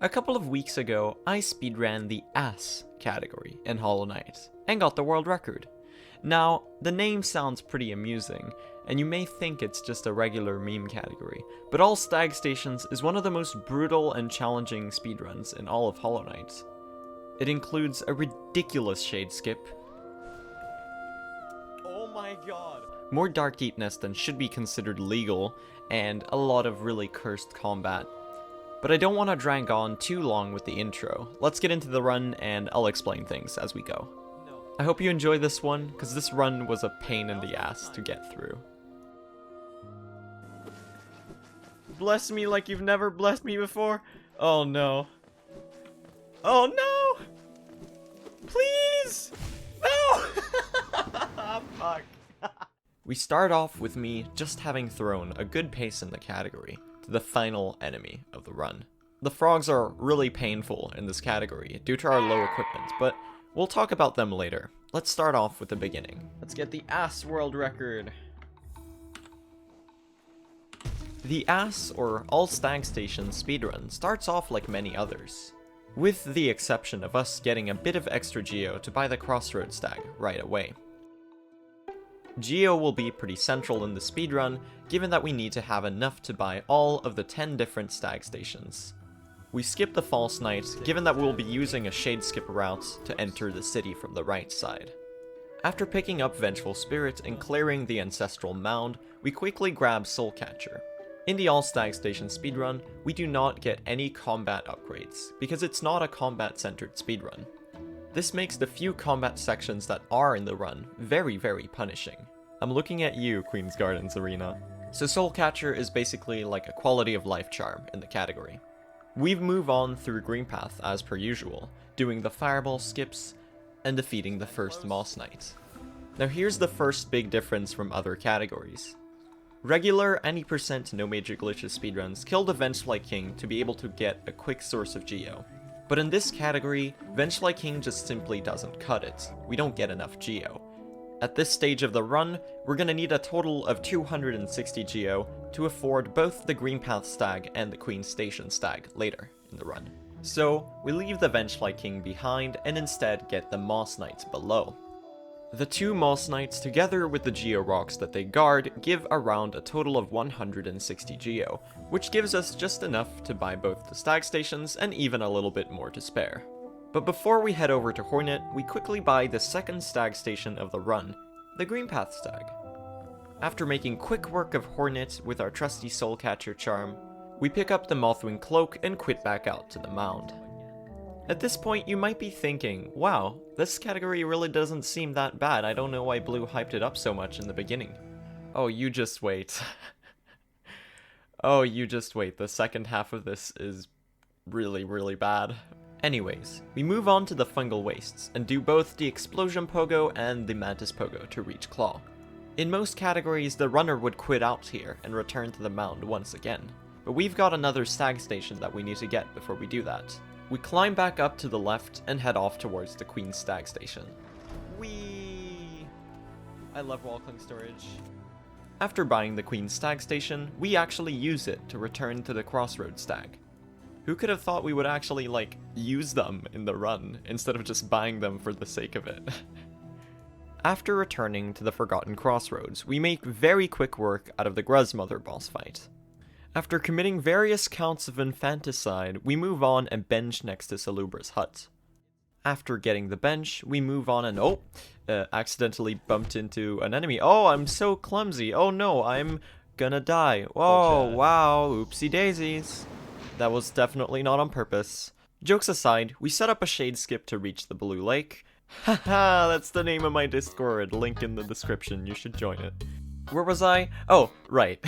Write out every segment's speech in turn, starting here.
A couple of weeks ago, I speedran the Ass category in Hollow Knight, and got the world record. Now, the name sounds pretty amusing, and you may think it's just a regular meme category, but All Stag Stations is one of the most brutal and challenging speedruns in all of Hollow Knight. It includes a ridiculous shade skip, oh my god, more dark deepnest than should be considered legal, and a lot of really cursed combat. But I don't want to drag on too long with the intro. Let's get into the run and I'll explain things as we go. I hope you enjoy this one, because this run was a pain in the ass to get through. Bless me like you've never blessed me before? Oh no. Oh no! Please! No! Fuck. We start off with me just having thrown a good pace in the category to the final enemy of the run. The frogs are really painful in this category due to our low equipment, but we'll talk about them later. Let's start off with the beginning. Let's get the Ass world record. The Ass, or All Stag Stations speedrun, starts off like many others, with the exception of us getting a bit of extra geo to buy the Crossroad stag right away. Geo will be pretty central in the speedrun, given that we need to have enough to buy all of the 10 different stag stations. We skip the False Night, given that we'll be using a shade skip route to enter the city from the right side. After picking up Vengeful Spirit and clearing the Ancestral Mound, we quickly grab Soul Catcher. In the All Stag Station speedrun, we do not get any combat upgrades, because it's not a combat-centered speedrun. This makes the few combat sections that are in the run very, very punishing. I'm looking at you, Queen's Gardens Arena. So Soul Catcher is basically like a quality of life charm in the category. We move on through Green Path as per usual, doing the fireball skips and defeating the first Moss Knight. Now here's the first big difference from other categories. Regular any % no major glitches speedruns kill the Vengeful King to be able to get a quick source of geo. But in this category, Vengeful King just simply doesn't cut it. We don't get enough geo. At this stage of the run, we're gonna need a total of 260 geo to afford both the Green Path stag and the Queen Station stag later in the run. So, we leave the Vengeful King behind and instead get the Moss Knights below. The two Moss Knights, together with the Geo Rocks that they guard, give around a total of 160 Geo, which gives us just enough to buy both the Stag Stations and even a little bit more to spare. But before we head over to Hornet, we quickly buy the second Stag Station of the run, the Green Path Stag. After making quick work of Hornet with our trusty Soul Catcher charm, we pick up the Mothwing Cloak and quit back out to the mound. At this point, you might be thinking, wow, this category really doesn't seem that bad. I don't know why Blue hyped it up so much in the beginning. Oh, you just wait. Oh, you just wait. The second half of this is really, really bad. Anyways, we move on to the Fungal Wastes, and do both the Explosion Pogo and the Mantis Pogo to reach Claw. In most categories, the runner would quit out here and return to the mound once again, but we've got another Stag Station that we need to get before we do that. We climb back up to the left and head off towards the Queen's Stag Station. Whee! I love Walkling Storage. After buying the Queen's Stag Station, we actually use it to return to the Crossroad Stag. Who could have thought we would actually, use them in the run, instead of just buying them for the sake of it? After returning to the Forgotten Crossroads, we make very quick work out of the Gruzmother boss fight. After committing various counts of infanticide, we move on and bench next to Salubra's hut. After getting the bench, we move on and accidentally bumped into an enemy. Oh, I'm so clumsy. Oh no, I'm gonna die. Whoa, wow, oopsie daisies. That was definitely not on purpose. Jokes aside, we set up a shade skip to reach the Blue Lake. Haha, that's the name of my Discord, link in the description, you should join it. Where was I? Oh, right.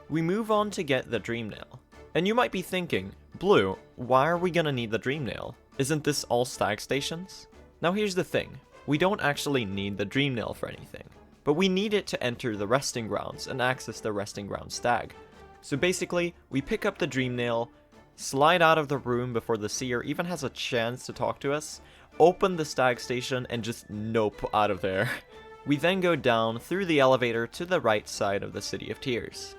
We move on to get the Dream Nail. And you might be thinking, Blue, why are we gonna need the Dream Nail? Isn't this all Stag Stations? Now here's the thing, we don't actually need the Dream Nail for anything, but we need it to enter the Resting Grounds and access the Resting Ground Stag. So basically, we pick up the Dream Nail, slide out of the room before the Seer even has a chance to talk to us, open the Stag Station, and just nope out of there. We then go down through the elevator to the right side of the City of Tears.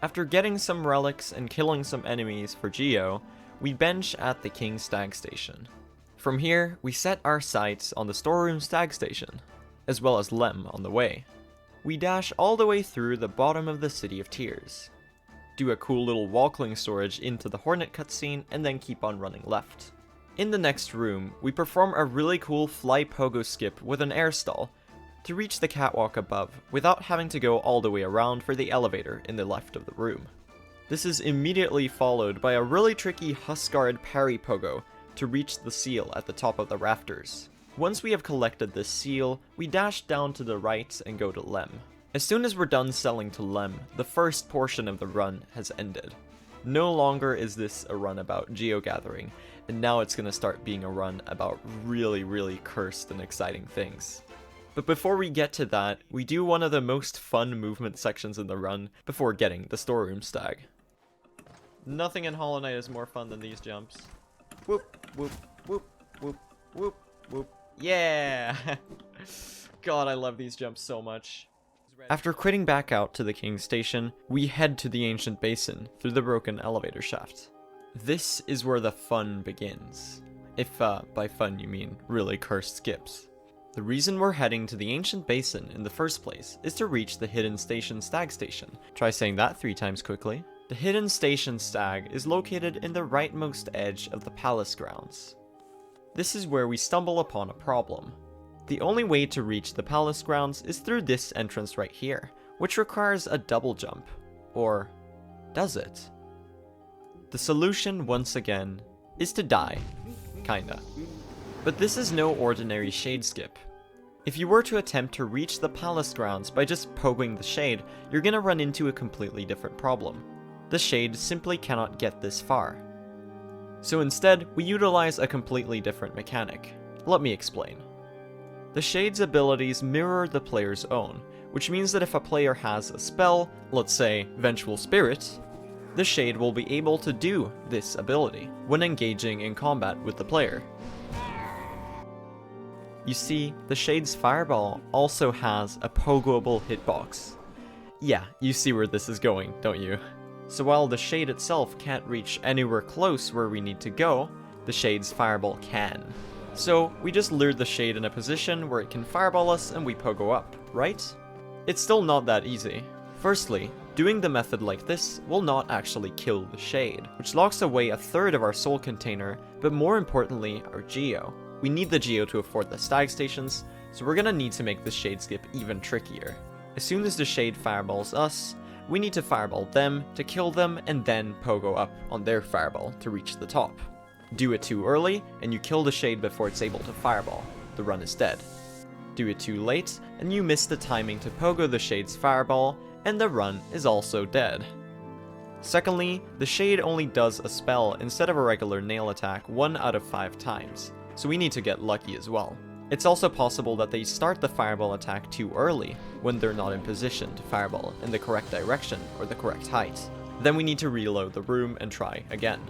After getting some relics and killing some enemies for Geo, we bench at the King Stag Station. From here, we set our sights on the Storeroom Stag Station, as well as Lem on the way. We dash all the way through the bottom of the City of Tears, do a cool little walkling storage into the Hornet cutscene, and then keep on running left. In the next room, we perform a really cool fly pogo skip with an air stall to reach the catwalk above without having to go all the way around for the elevator in the left of the room. This is immediately followed by a really tricky Huskard parry pogo to reach the seal at the top of the rafters. Once we have collected this seal, we dash down to the right and go to Lem. As soon as we're done selling to Lem, the first portion of the run has ended. No longer is this a run about geogathering, and now it's gonna start being a run about really cursed and exciting things. But before we get to that, we do one of the most fun movement sections in the run before getting the Storeroom Stag. Nothing in Hollow Knight is more fun than these jumps. Whoop, whoop, whoop, whoop, whoop, whoop. Yeah! God, I love these jumps so much. After quitting back out to the King's Station, we head to the Ancient Basin through the broken elevator shaft. This is where the fun begins. If by fun you mean really cursed skips. The reason we're heading to the Ancient Basin in the first place is to reach the Hidden Station Stag Station. Try saying that 3 times quickly. The Hidden Station Stag is located in the rightmost edge of the palace grounds. This is where we stumble upon a problem. The only way to reach the palace grounds is through this entrance right here, which requires a double jump. Or does it? The solution, once again, is to die. Kinda. But this is no ordinary shade skip. If you were to attempt to reach the palace grounds by just pogoing the shade, you're gonna run into a completely different problem. The shade simply cannot get this far. So instead, we utilize a completely different mechanic. Let me explain. The shade's abilities mirror the player's own, which means that if a player has a spell, let's say Vengeful Spirit, the shade will be able to do this ability when engaging in combat with the player. You see, the shade's fireball also has a pogoable hitbox. Yeah, you see where this is going, don't you? So while the shade itself can't reach anywhere close where we need to go, the shade's fireball can. So we just lure the shade in a position where it can fireball us and we pogo up, right? It's still not that easy. Firstly, doing the method like this will not actually kill the shade, which locks away a third of our soul container, but more importantly, our geo. We need the geo to afford the stag stations, so we're gonna need to make the shade skip even trickier. As soon as the shade fireballs us, we need to fireball them to kill them and then pogo up on their fireball to reach the top. Do it too early, and you kill the shade before it's able to fireball. The run is dead. Do it too late, and you miss the timing to pogo the shade's fireball, and the run is also dead. Secondly, the shade only does a spell instead of a regular nail attack 1 out of 5 times, so we need to get lucky as well. It's also possible that they start the fireball attack too early, when they're not in position to fireball in the correct direction or the correct height. Then we need to reload the room and try again.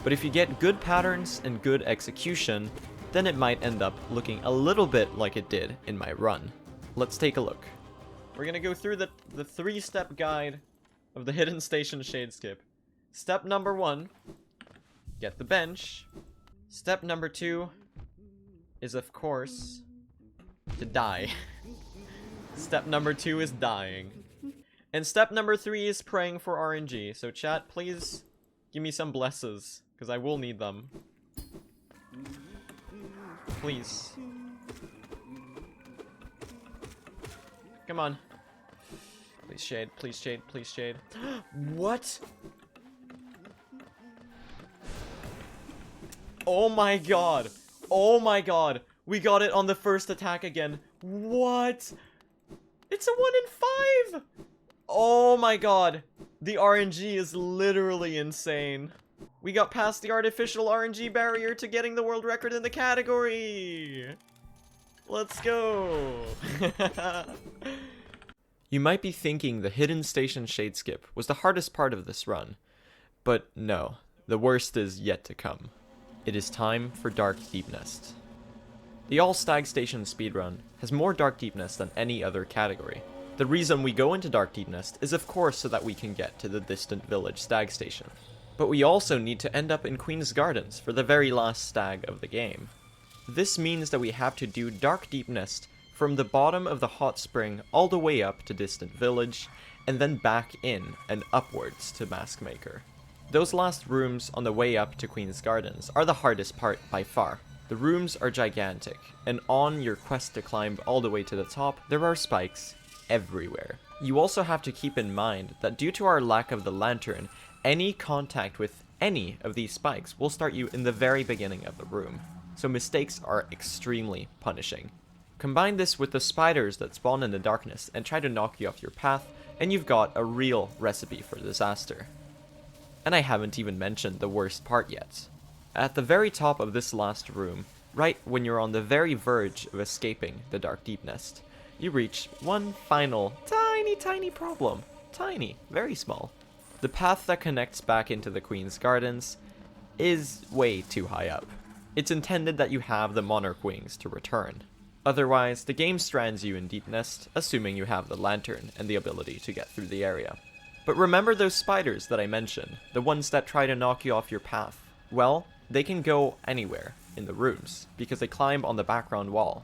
But if you get good patterns and good execution, then it might end up looking a little bit like it did in my run. Let's take a look. We're gonna go through the 3-step guide of the Hidden Station Shade Skip. Step number 1, get the bench. Step number 2 is, of course, to die. Step number 2 is dying. And step number 3 is praying for RNG. So chat, please give me some blesses, because I will need them. Please. Come on. Please shade, please shade, please shade. What? Oh my god. Oh my god. We got it on the first attack again. What? It's a 1 in 5. Oh my god. The RNG is literally insane. We got past the artificial RNG barrier to getting the world record in the category. Let's go. You might be thinking the Hidden Station Shade Skip was the hardest part of this run, but no, the worst is yet to come. It is time for Dark Deepnest. The All Stag Stations speedrun has more Dark Deepnest than any other category. The reason we go into Dark Deepnest is of course so that we can get to the distant village Stag Station. But we also need to end up in Queen's Gardens for the very last stag of the game. This means that we have to do Dark Deepnest from the bottom of the hot spring all the way up to Distant Village, and then back in and upwards to Maskmaker. Those last rooms on the way up to Queen's Gardens are the hardest part by far. The rooms are gigantic, and on your quest to climb all the way to the top, there are spikes everywhere. You also have to keep in mind that due to our lack of the lantern, any contact with any of these spikes will start you in the very beginning of the room, so mistakes are extremely punishing. Combine this with the spiders that spawn in the darkness and try to knock you off your path, and you've got a real recipe for disaster. And I haven't even mentioned the worst part yet. At the very top of this last room, right when you're on the very verge of escaping the Dark Deepnest, you reach one final tiny problem. Tiny, very small. The path that connects back into the Queen's Gardens is way too high up. It's intended that you have the Monarch Wings to return. Otherwise, the game strands you in Deepnest, assuming you have the lantern and the ability to get through the area. But remember those spiders that I mentioned, the ones that try to knock you off your path? Well, they can go anywhere in the rooms, because they climb on the background wall.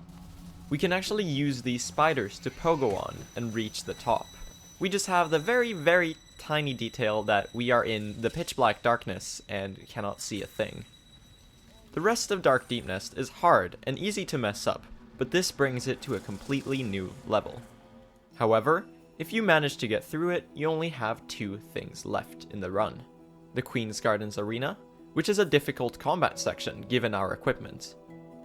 We can actually use these spiders to pogo on and reach the top. We just have the very tiny detail that we are in the pitch black darkness and cannot see a thing. The rest of Dark Deepnest is hard and easy to mess up, but this brings it to a completely new level. However, if you manage to get through it, you only have two things left in the run. The Queen's Gardens Arena, which is a difficult combat section given our equipment,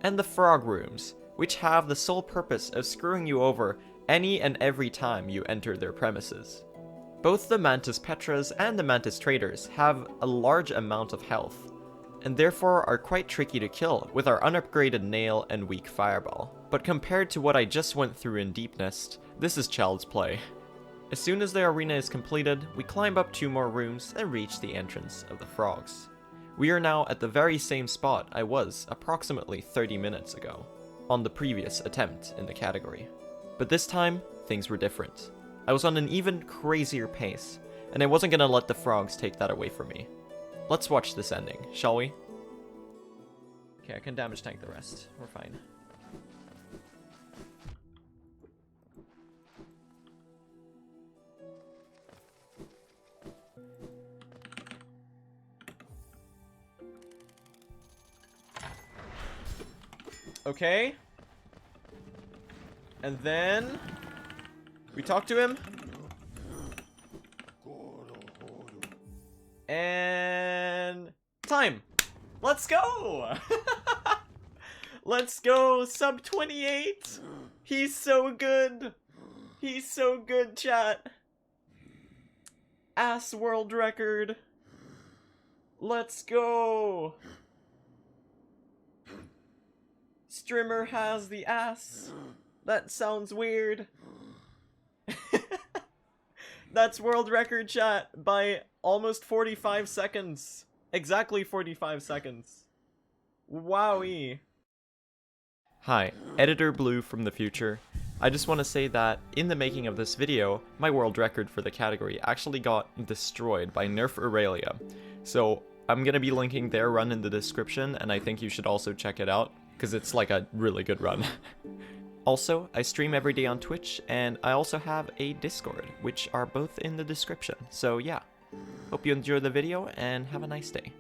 and the Frog Rooms, which have the sole purpose of screwing you over any and every time you enter their premises. Both the Mantis Petras and the Mantis Traders have a large amount of health, and therefore are quite tricky to kill with our unupgraded nail and weak fireball. But compared to what I just went through in Deepnest, this is child's play. As soon as the arena is completed, we climb up 2 more rooms and reach the entrance of the frogs. We are now at the very same spot I was approximately 30 minutes ago, on the previous attempt in the category. But this time, things were different. I was on an even crazier pace, and I wasn't gonna let the frogs take that away from me. Let's watch this ending, shall we? Okay, I can damage tank the rest. We're fine. Okay. And then we talk to him. And time. Let's go. Let's go. Sub 28. He's so good. He's so good, chat. Ass world record. Let's go. Strimmer has the ass. That sounds weird. That's world record, chat, by almost 45 seconds. Exactly 45 seconds. Wowee. Hi, Editor Blue from the future. I just want to say that in the making of this video, my world record for the category actually got destroyed by NerfIrelia. So I'm gonna be linking their run in the description, and I think you should also check it out, because it's like a really good run. Also, I stream every day on Twitch, and I also have a Discord, which are both in the description. So yeah, hope you enjoy the video, and have a nice day.